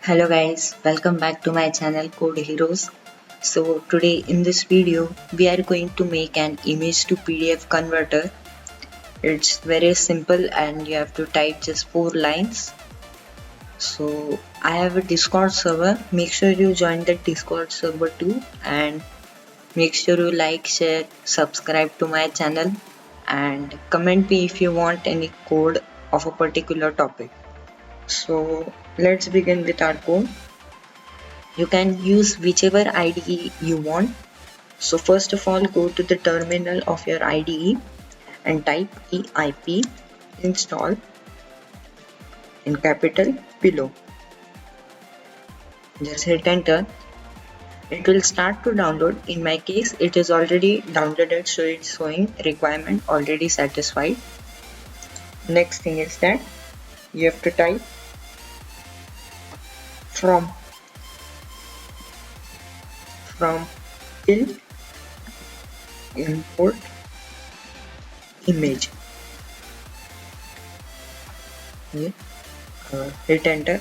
Hello guys, welcome back to my channel Code Heroes. So today in this video we are going to make an image to PDF converter. It's very simple and you have to type just 4 lines. So I have a Discord server. Make sure you join the Discord server too, and make sure you like, share, subscribe to my channel, and comment me if you want any code of a particular topic. So let's begin with our code. You can use whichever IDE you want. So first of all, go to the terminal of your IDE and type pip install in capital below. Just hit enter. It will start to download. In my case, it is already downloaded, so it's showing requirement already satisfied. Next thing is that you have to type from till import image. Okay. Hit enter.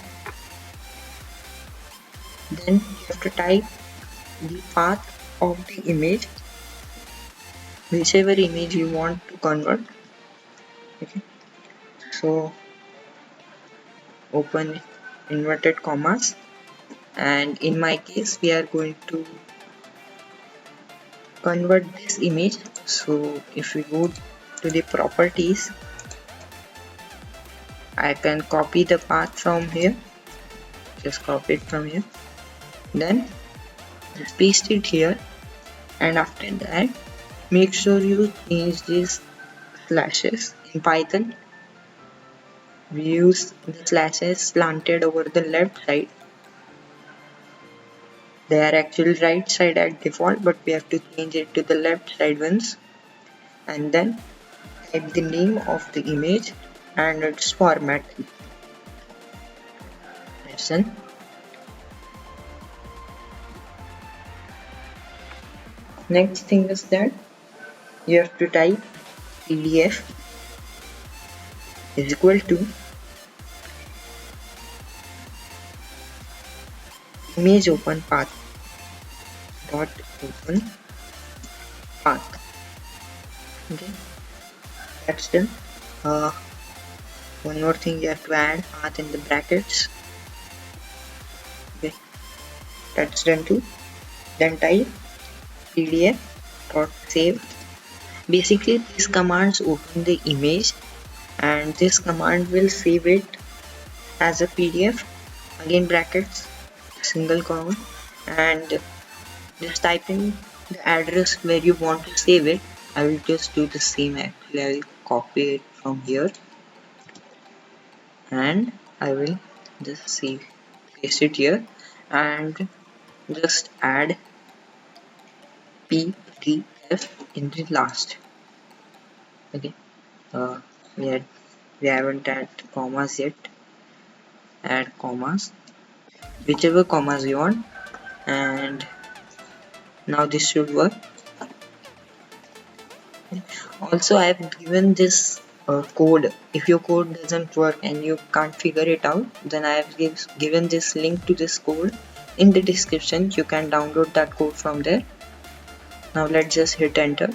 Then you have to type the path of the image, whichever image you want to convert. Okay. So open inverted commas, and in my case we are going to convert this image. So if we go to the properties, I can copy the path from here, just copy it from here, then just paste it here, and after that make sure you change these slashes. In Python we use the slashes slanted over the left side. They are actually right side at default, but we have to change it to the left side ones, and then type the name of the image and its format. Listen. Next thing is that you have to type PDF is equal to image open path dot open path. Okay, that's done. One more thing, you have to add path in the brackets. Okay, that's done too. Then type PDF dot save. Basically these commands open the image and this command will save it as a PDF, again brackets, single comma, and just type in the address where you want to save it. I will just do the same. Actually I will copy it from here and I will just paste it here and just add PDF in the last. Okay, we haven't added commas yet. Add commas, whichever commas you want, and now this should work. Also I have given this code. If your code doesn't work and you can't figure it out, then I have given this link to this code in the description. You can download that code from there. Now let's just hit enter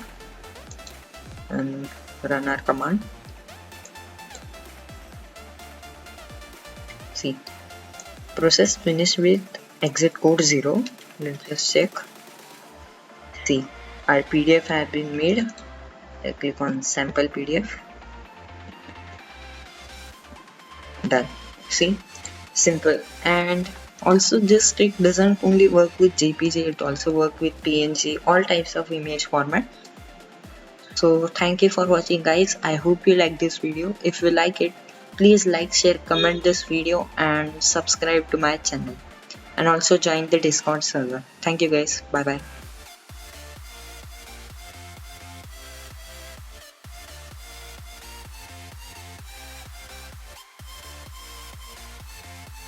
and run our command. See, process finished with exit code 0. Let's just check. See, our PDF have been made. I click on sample PDF. Done. See, simple. And also this trick doesn't only work with JPG, it also works with PNG, all types of image format. So thank you for watching guys. I hope you like this video. If you like it, please like, share, comment this video and subscribe to my channel, and also join the Discord server. Thank you guys. Bye bye.